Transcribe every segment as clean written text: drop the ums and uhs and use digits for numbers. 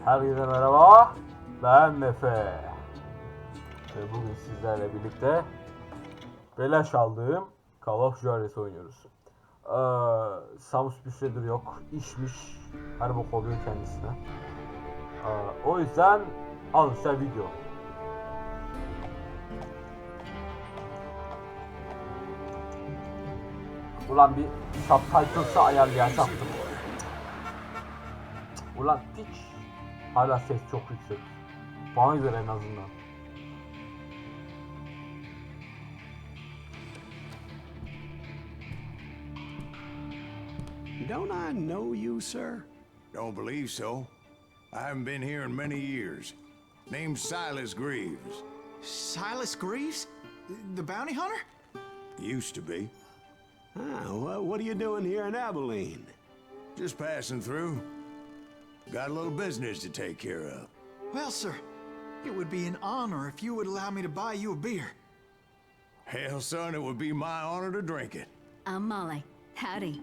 Herkese merhaba, ben Efe ve bugün sizlerle birlikte beleş aldığım Call of Juarez oynuyoruz. Samus bir süredir yok, işmiş, her bok oluyor kendisine. O yüzden al size video. Ulan bir subtitles'ı ayarlayacaktım. Ulan piç. Hala ses çok yüksek. Bana göre en azından. Don't I know you, sir? Don't believe so. I haven't been here in many years. Name's Silas Greaves. Silas Greaves? The bounty hunter? Used to be. Ah, well, what are you doing here in Abilene? Just passing through. Got a little business to take care of. Well, sir, it would be an honor if you would allow me to buy you a beer. Hell, son, it would be my honor to drink it. I'm Molly. Howdy.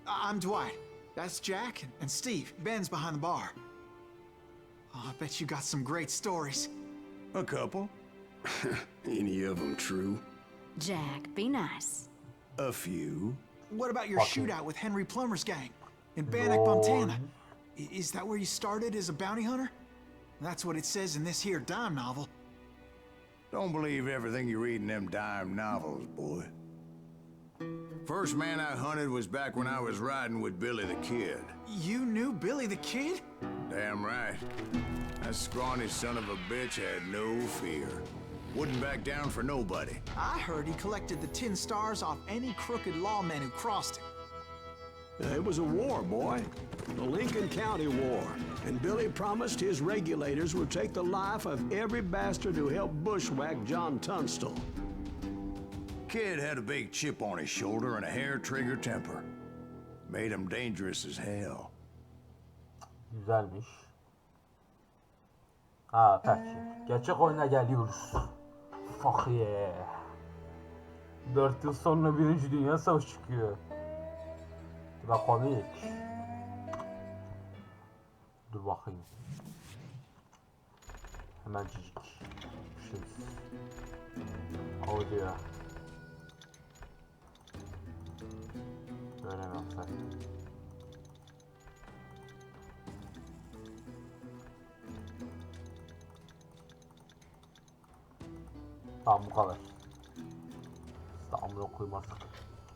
I'm Dwight. That's Jack and Steve. Ben's behind the bar. Oh, I bet you got some great stories. A couple. Any of them true? Jack, be nice. A few. What about your shootout with Henry Plummer's gang in Bannock, Montana? Is that where you started as a bounty hunter? That's what it says in this here dime novel. Don't believe everything you read in them dime novels, boy. First man I hunted was back when I was riding with Billy the Kid. You knew Billy the Kid? Damn right. That scrawny son of a bitch had no fear. Wouldn't back down for nobody. I heard he collected the 10 stars off any crooked lawman who crossed him. It was a war, boy. The Lincoln County War. And Billy promised his regulators would take the life of every bastard who helped bushwhack John Tunstall. Kid had a big chip on his shoulder and a hair-trigger temper. Made him dangerous as hell. Güzelmiş. Ha peki. Gerçek oyuna geliyoruz. Fuck yeah. 4 yıl sonra 1. Dünya Savaşı çıkıyor. Bu da komik. Dur bakayım. Hemen cicik. Audio. Böyle mi yapsak? Tamam bu kadar. İstanbul'a koyayım artık.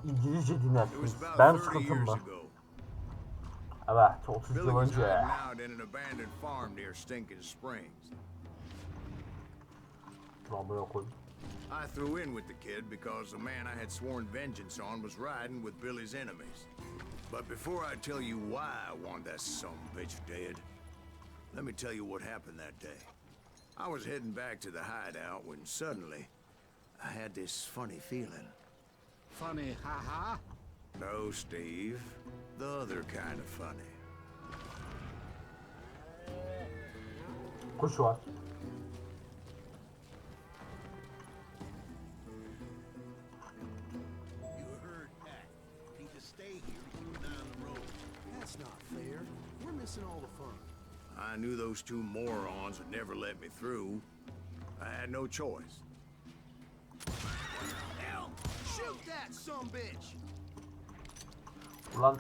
İngilizce dinlersiniz. Benim sıkıntım var. Evet, 30 yıl önce. Tamam buraya koyayım. I threw in with the kid because the man I had sworn vengeance on was riding with Billy's enemies. But before I tell you why I want that son of a bitch dead, let me tell you what happened that day. I was heading back to the hideout when suddenly I had this funny feeling. Funny, ha-ha? No, Steve. The other kind of funny. Kuş var. I knew those two morons would never let me through. I had no choice. Hell, shoot that sumbitch! Ulan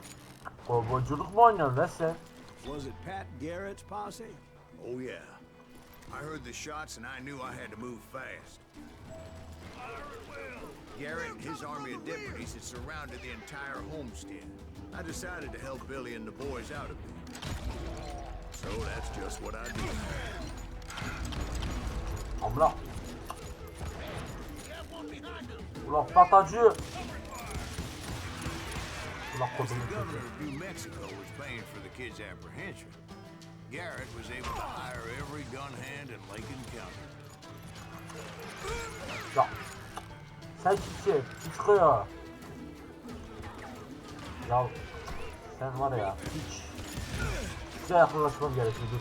kovboyculuk mu oynuyorsun lan sen? Was it Pat Garrett's posse? Oh yeah. I heard the shots and I knew I had to move fast. Garrett and his army of deputies had surrounded the entire homestead. I decided to help Billy and the boys out of it. So that's just what I did. Amına. Ulan patacı. Ulan As the kodumun governor çocuğu. of New Mexico was paying for the kid's apprehension, Garrett was able to hire every gun hand in Lincoln County. Ya. Sen kimsin? Çıkıyor. Ya. Sen var ya hiç. Size yaklaşmam gerekiyor. Dur.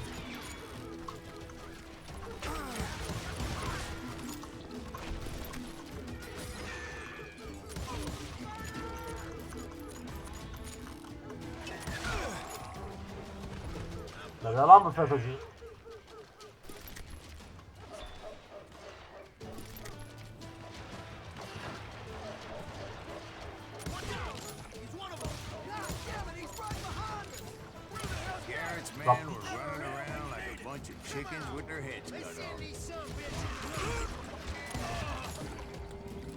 Hadi lan bu FETÖ'cü. Garrett's men were running around like a bunch of chickens with their heads cut off.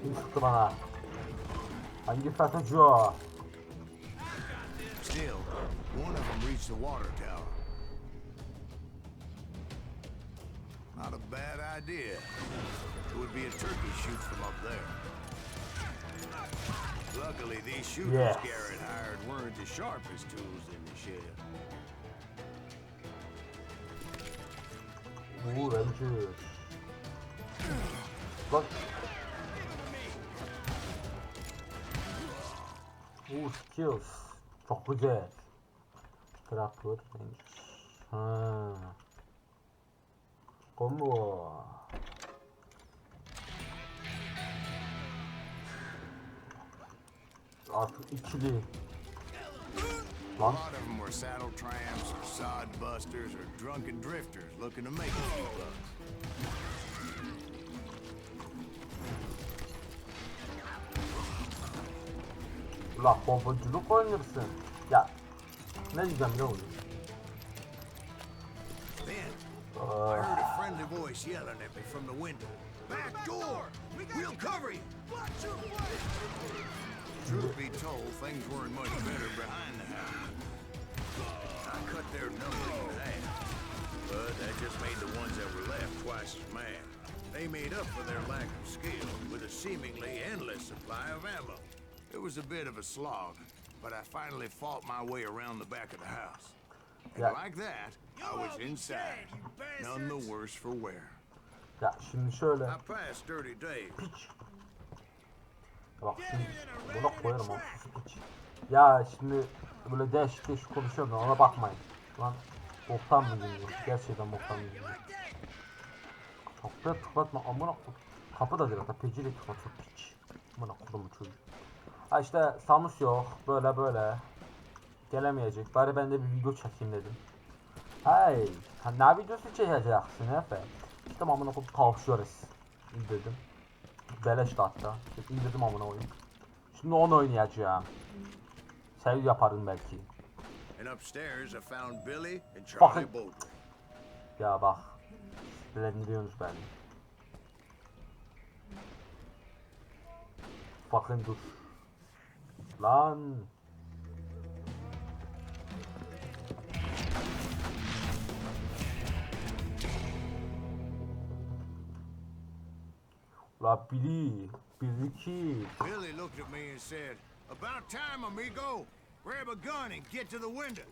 Kim sıktı bana? Hangi FETÖ'cü o? Still, one of them reached the water tower. Not a bad idea. It would be a turkey shoot from up there. Luckily, these shooters Yes. Garrett hired weren't as sharp as tools in the shed. Ranger. Bak. Skills. Çok güzel. Traktör. Ha. Combo. Artık ikili. A lot of them were saddle tramps or sod busters or drunken drifters looking to make a few bucks. Ulan kovboyculuk oynarsın. Ya. Ne diyeceğim biliyor musun? Then, I heard a friendly voice yelling at me from the window. Back door! We'll cover you! Truth be told, things weren't much better behind the house. I cut their number in half, but that just made the ones that were left twice as mad. They made up for their lack of skill with a seemingly endless supply of ammo. It was a bit of a slog, but I finally fought my way around the back of the house. And Yeah. like that, I was inside, none the worse for wear. Ya şimdi şöyle. I passed dirty days. Piç. Bak şimdi buna koyarım o piç. Ya şimdi böyle değişik değişik konuşuyorum da ona bakmayın. Lan boktan mı dinliyor? Gerçekten boktan mı dinliyor? Kapıya tıklatma amına kapı da değil hatta peciyle tıklatıyor piç. Amına kodumu çocuk. Ha işte Samus yok böyle böyle. Gelemeyecek. Bari ben de bir video çekeyim dedim. Hey, ne videosu çekeceksin Efe? İşte amına koyup kavuşuyoruz dedim. Beleş de hatta. İndirdim amına koyayım. Şimdi onu oynayacağım. Sev yaparım belki. And upstairs I found Billy and Charlie Fucking- Bolton. Ya bak. Sinirlendiriyorsunuz beni. Fucking dur. Lan. La Billy. Billy. Billy looked at me and said, "About time, amigo. Grab a gun and get to the window."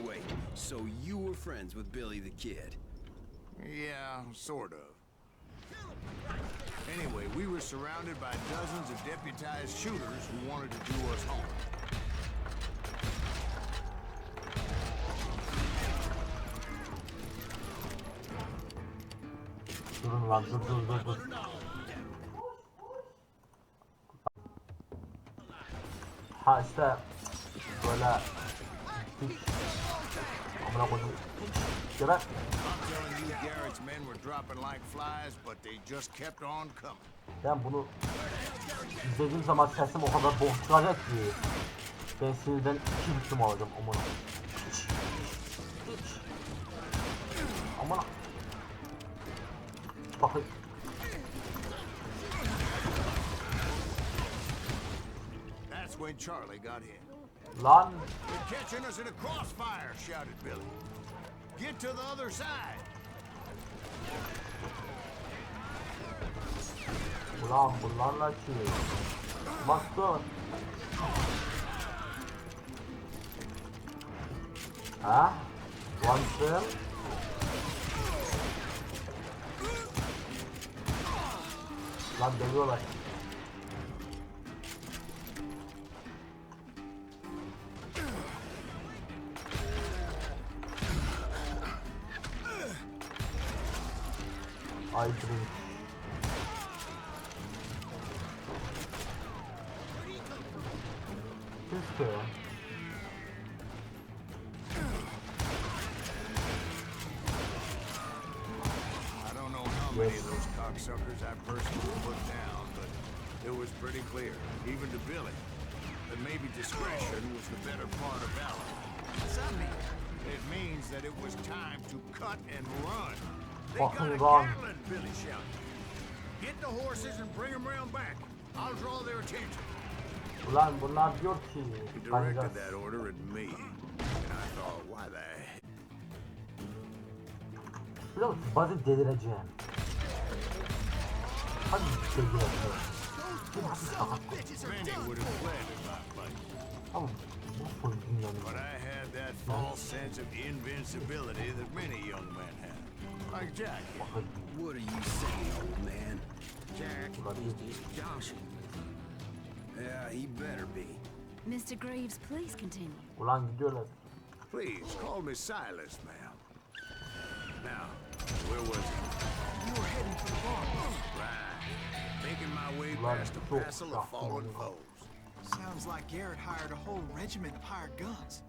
Wait, so you were friends with Billy the Kid? Yeah, sort of. Anyway, we were surrounded by dozens of deputized shooters who wanted to do us harm. Durun lan dur. Ha işte böyle hiç amına koydum. Geber. I'm telling you, Garrett's men were dropping like flies, but they just kept on coming. Ben bunu izlediğim zaman sesim o kadar boğuk çıkacak ki ben sinirden iki büklüm alacağım amına. Hiç. Amına. Bakın. That's when Charlie got hit. Lan. "They're catching us in a crossfire," shouted Billy. "Get to the other side." Ulan bunlarla ki. Bastın. Ha? Bastın. Lan dövüyorlar. Ay drink. Keşke. how many of those cocksuckers I personally put down, but it was pretty clear, even to Billy, that maybe discretion was the better part of valor. What's that mean? It means that it was time to cut and run. They Fucking got a run. Gatling, Billy shouted. Get the horses and bring them round back. I'll draw their attention. Ulan bunlar diyor ki He directed kaçacağız. that order at me, and I thought, why the heck? Biliyor musun? Bazı delireceğim. Hadi delireceğim. Many would have fled in my place. Tamam. Bu full dünyanın. But I had that false sense of invincibility that many young men have. Like Jack. What are you saying, old man? Jack is just joshing. Yeah, he better be. Mr. Greaves, please continue. Ulan gidiyorlar. Please, call me Silas, ma'am. Now, where was he? You were heading for the bar. Right. Making my way Ulan past a çok passel of saçma fallen oldu. foes. Sounds like Garrett hired a whole regiment of hired guns.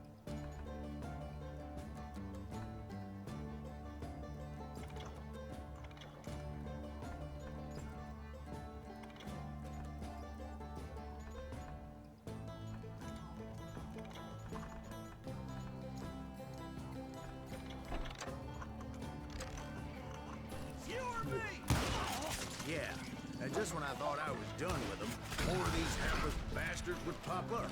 Yeah, and just when I thought I was done with them, more of these hapless bastards would pop up.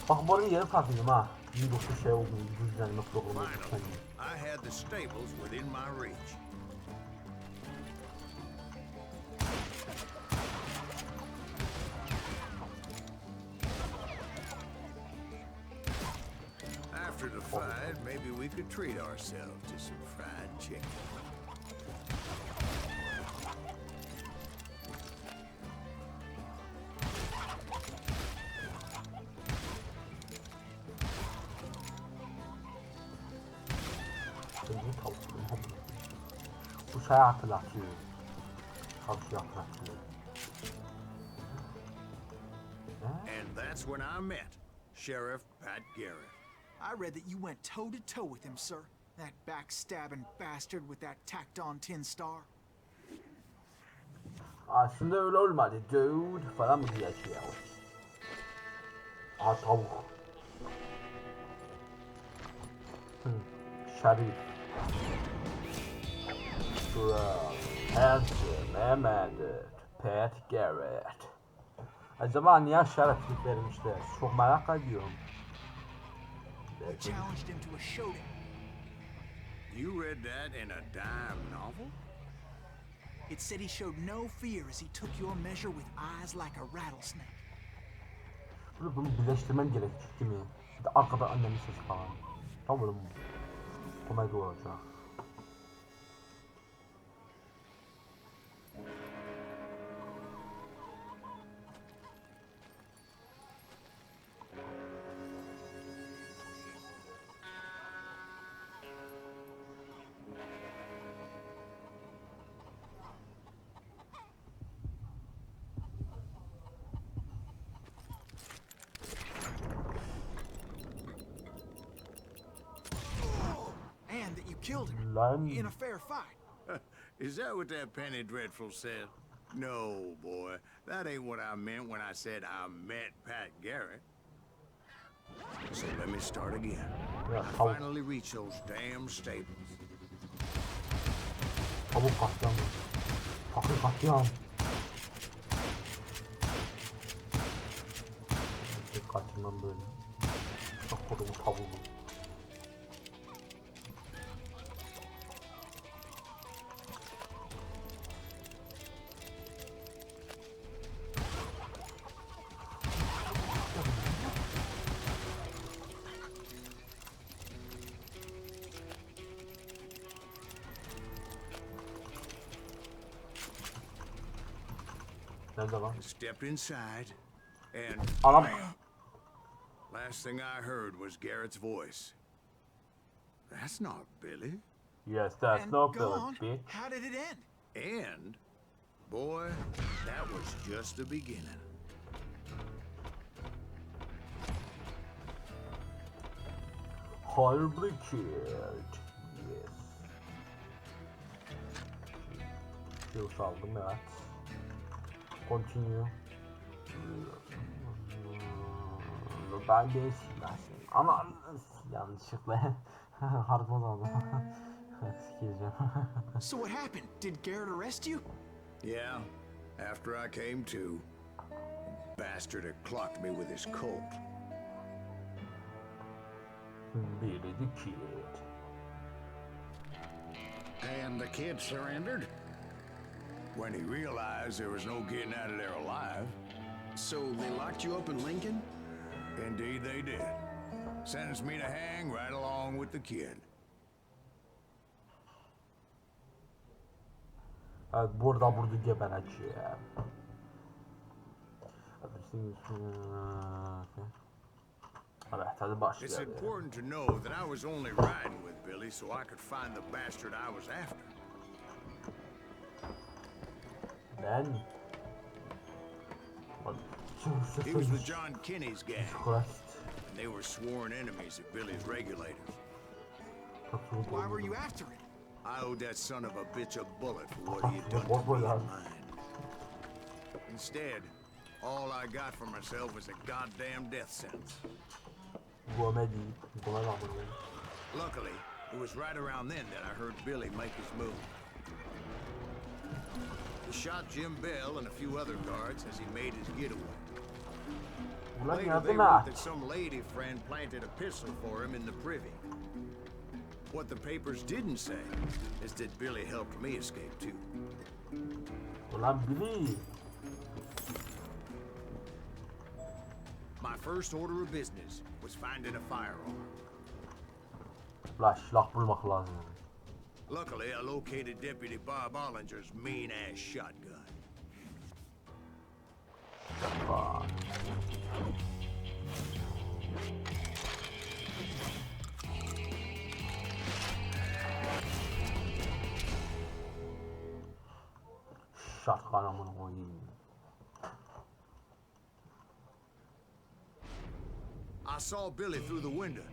Bak bu arada yarım saat dedim ha. 19 şey oldu. Düzenleme programı. Finally, I had the stables within my reach. After the fight, maybe we could treat ourselves to some fried chicken. Bu şey hatırlatıyor. Tavşi hatırlatıyor. And that's when I met Sheriff Pat Garrett. I read that you went toe to toe with him, sir. That backstabbing bastard with that tacked on tin star. Aslında öyle olmadı. Dude falan mı diye şey ya. Aa tavuk. Şerif. Handsome, Embesil, Pat Garrett. Acaba niye şereflik vermişler? Çok merak ediyorum. You challenged him to a showdown. You read that in a dime novel? It said he showed no fear as he took your measure with eyes like a rattlesnake. Bunu birleştirmen gerekecek değil mi? Bir de arkada annemin sesi falan. Tamam mı? Komedi olacak. And that you killed him Lan. in a fair fight. Is that what that Penny Dreadful said? No, boy. That ain't what I meant when I said I met Pat Garrett. So let me start again. Ya I tavuk. finally reached those damn stables. Tavuk katliam. Fakir katliam. Kaçırmam böyle. Çok kodumu tavuğu. Nerede lan? Stepped inside, and Anam. bam! Last thing I heard was Garrett's voice. That's not Billy. Yes, that's And no go Billy, on. bitch. How did it end? And, boy, that was just the beginning. Horribly killed. Yes. Skills aldım, evet. Continue. Ben de silahsın. Ama yanlışlıkla harman aldım. Sikeceğim. So what happened? Did Garrett arrest you? Yeah, after I came to, bastard had clocked me with his Colt. Billy the Kid. And the kid surrendered? When he realized there was no getting out of there alive, So they locked you up in Lincoln? indeed they did. Sentenced me to hang right along with the kid. Evet, burada gebereceğim. Evet, hadi It's başlayalım. important to know that I was only riding with Billy so I could find the bastard I was after. Ben... He was with John Kinney's gang, Christ. and they were sworn enemies of Billy's regulators. Why were you after him? I owed that son of a bitch a bullet for what he had done to me and mine. Instead, all I got for myself was a goddamn death sentence. Luckily, it was right around then that I heard Billy make his move. He shot Jim Bell and a few other guards as he made his getaway. Later, they wrote that some lady friend planted a pistol for him in the privy. What the papers didn't say is that Billy helped me escape too. Ulan Billy. My first order of business was finding a firearm. Ulan silah bulmak lazım. Luckily, I located Deputy Bob Ollinger's mean-ass shotgun. Kapa. Shotgun amına koyayım. I saw Billy through the window,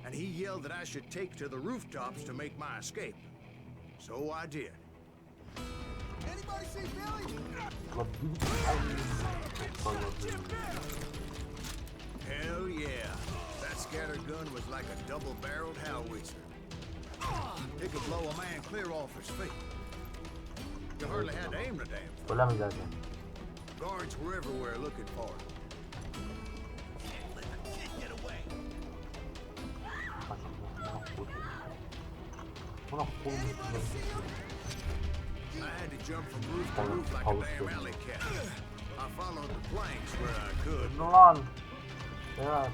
and he yelled that I should take to the rooftops to make my escape. So I did. Anybody see Billy? Ulan Hell yeah. That scatter gun was like a double-barreled howitzer. It could blow a man clear off his feet. You hardly had to aim the damn thing. Öyle mi geldin? Guards were everywhere looking for him. I had to jump from roof to roof like a damn alley cat. I followed the planks where I could. Ulan. Ya.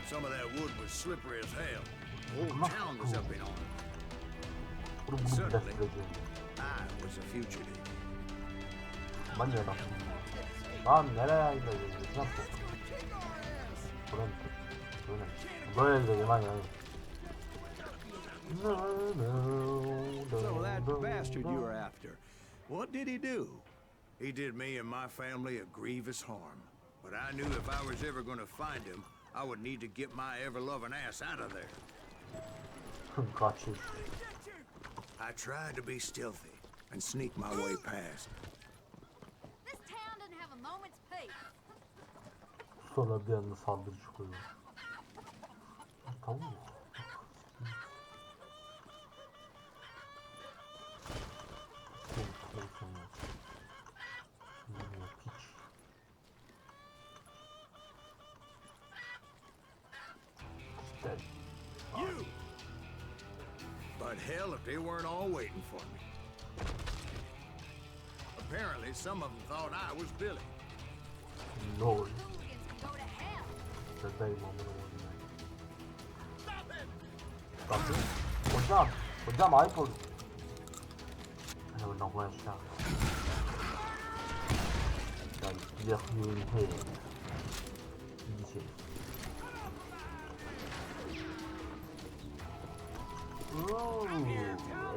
Some of that wood was slippery as hell. The whole town was up in arms. Suddenly, I was a fugitive. Ben de bak. Lan nereye gidiyorsun? Nasıl? Buraya. Böyle gidiyorum ben yani. So that bastard you were after, what did he do? He did me and my family a grievous harm. But I knew if I was ever going to find him, I would need to get my ever-loving ass out of there. Kaçış. I tried to be stealthy and sneak my way past. This town doesn't have a moment's peace. Sonra bir anda saldırı çıkıyor. Tamam mı? You! But hell, if they weren't all waiting for me. Apparently, some of them thought I was Billy. Lol. Hooligans can go to hell. Bebeğim amına koyayım. Hocam. Hocam ayıp oldu. Hani oradan koy aşağı. Yani yakıyorum he. İyi şey.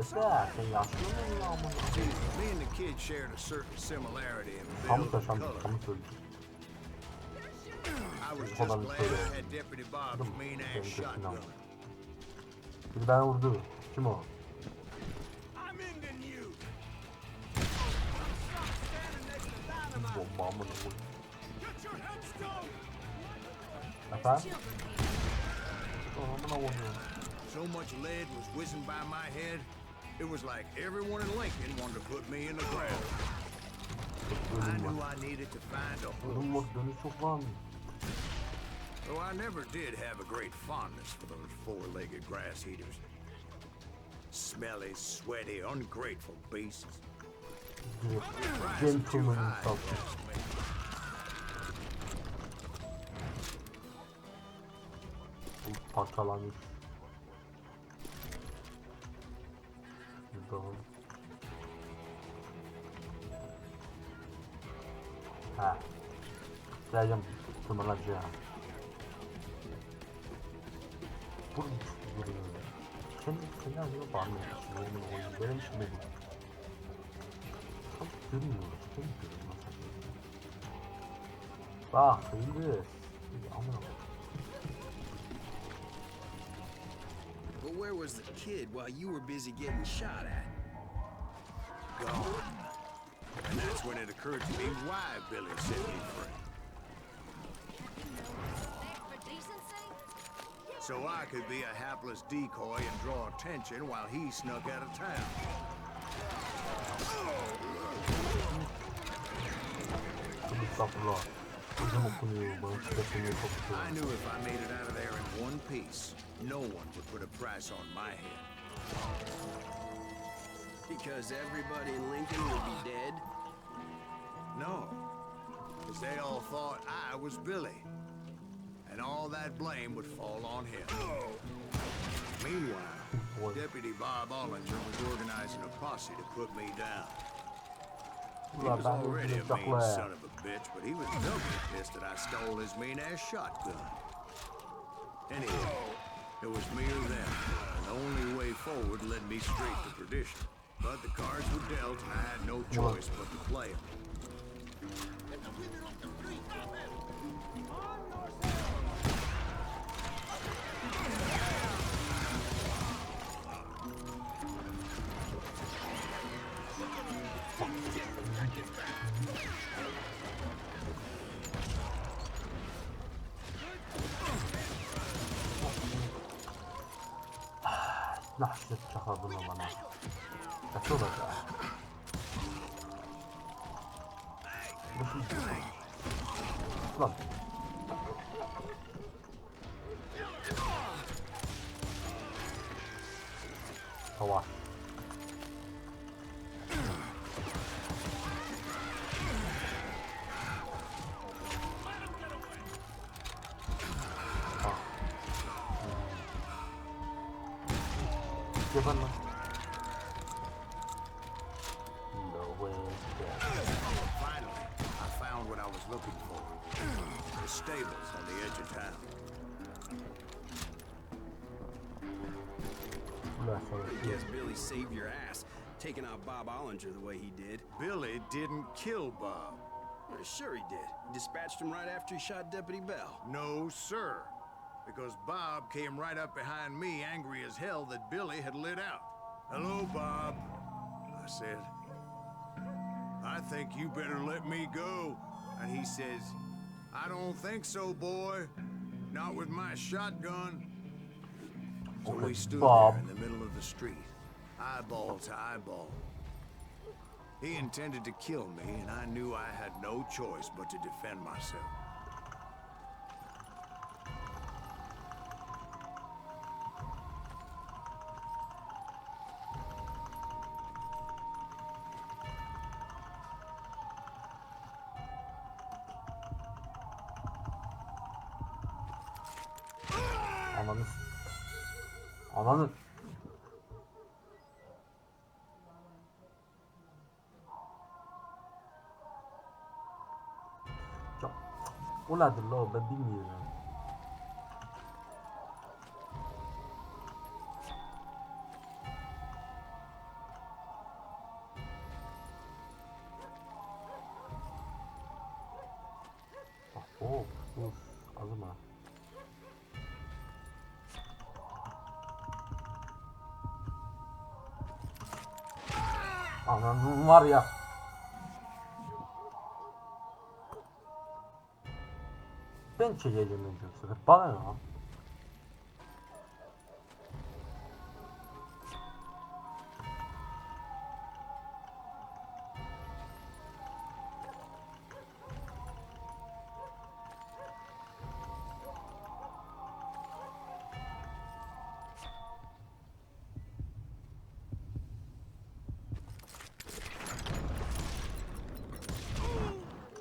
Efe sen yaşlı mısın ya amına? Me and the kid shared a certain similarity in Tam build da and tam color. söyleyeceğim. I was just glad I had Deputy Bob's mean-ass shotgun. Biri beni vurdu. Kim o? I'm ending you! Bomba amına koyayım. Efendim? Amına koyayım. So much lead was whizzing by my head, it was like everyone in Lincoln wanted to put me in the ground. I knew I needed to find a Ölüm horse. var, dönüş çok var mı? Though I never did have a great fondness for those four-legged grass eaters. Smelly, sweaty, ungrateful beasts. Gentleman himself. Bu parçalanmış. Burada. Ha. Geleceğim. Tırmanacağım. Burada duruyor. Seni acaba bağırmıyorsun. Benim oyun. Benim işim bu. Çok görmüyoruz. Kim görüyor nasıl? Bak şimdi. Aman Allah'ım. But where was the kid while you were busy getting shot at? Gone. And that's when it occurred to me why Billy set me free. Respect for decency? So I could be a hapless decoy and draw attention while he snuck out of town. Estağfurullah. Hocam okunuyor. Bana çıkartmıyor çok güzel. I knew if I made it out of there in one piece, no one would put a price on my head. Because everybody in Lincoln would be dead? No, because they all thought I was Billy, and all that blame would fall on him. Meanwhile, Deputy Bob Ollinger was organizing a posse to put me down. He was already a mean son of a bitch, but he was doubly pissed that I stole his mean-ass shotgun. Anyway, it was me or them, and the only way forward led me straight to perdition. But the cards were dealt, and I had no choice but to play them. Lahşet çakardın bana. Kaç olacak? Lan. Savaş. Geber lan. No way. Finally, I found what I was looking for. The stables on the edge of town. I guess Billy saved your ass, taking out Bob Ollinger the way he did. Billy didn't kill Bob. Sure he did. Dispatched him right after he shot Deputy Bell. No, sir. Because Bob came right up behind me, angry as hell that Billy had lit out. Hello, Bob, I said. I think you better let me go. And he says, I don't think so, boy. Not with my shotgun. So we stood Bob. there in the middle of the street, eyeball to eyeball. He intended to kill me, and I knew I had no choice but to defend myself. Ananı. Ananı. O nedir la o, ben bilmiyorum. Bak o dur azıma. Ananın var ya. mi çekeceğim ben yoksa? Bana ne lan?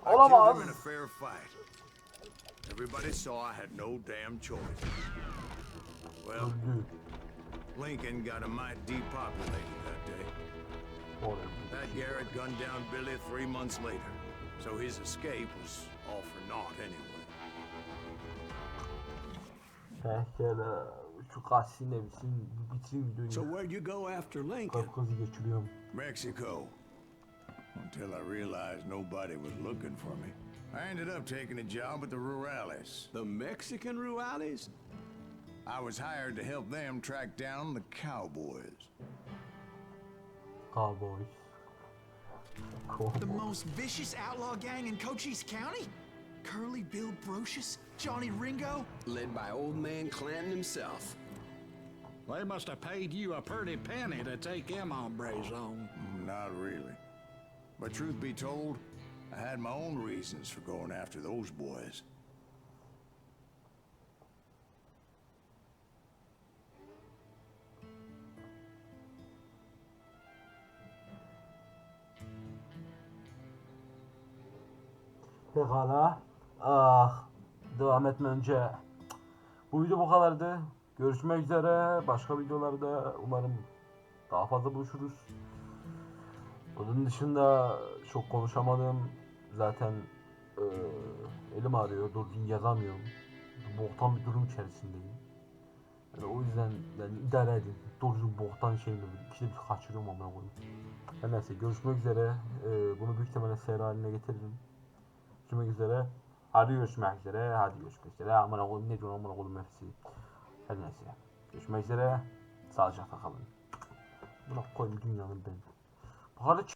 I killed Olamaz. him in a fair fight. Everybody saw I had no damn choice. Well, Öldü. Lincoln got a mite depopulated that day. Oraya. That Garrett gunned down Billy 3 months later, so his escape was all for naught anyway. Pekala. Şu kasine bitireyim videoyu. So where'd you go after Lincoln? Kalp krizi geçiriyorum. Mexico. Until I realized nobody was looking for me. I ended up taking a job at the Rurales. The Mexican Ruales? I was hired to help them track down the cowboys. Cowboys. The most vicious outlaw gang in Cochise County? Curly Bill Brocious? Johnny Ringo? Led by old man Clanton himself. They must have paid you a pretty penny to take them hombres on. Not really. But truth be told, I had my own reasons for going after those boys. Pekala. Ah. Devam etmeden önce bu video bu kadardı. Görüşmek üzere. Başka videolarda umarım daha fazla buluşuruz. Bunun dışında çok konuşamadım. Zaten elim ağrıyor. Doğru düzgün yazamıyorum. Boktan bir durum içerisindeyim. Yani o yüzden yani idare edin. Doğru düzgün boktan şeyimle ikide bir kaçırıyorum ama koyayım. Her neyse görüşmek üzere. Bunu büyük ihtimalle seri haline getiririm. Görüşmek üzere. Hadi görüşmek üzere. Hadi görüşmek üzere. Amına koyayım ne diyorum amına koyayım hepsi. Her neyse. Görüşmek üzere. Sağlıcakla kalın. Buna koyayım dünyanın ben. Bu kadar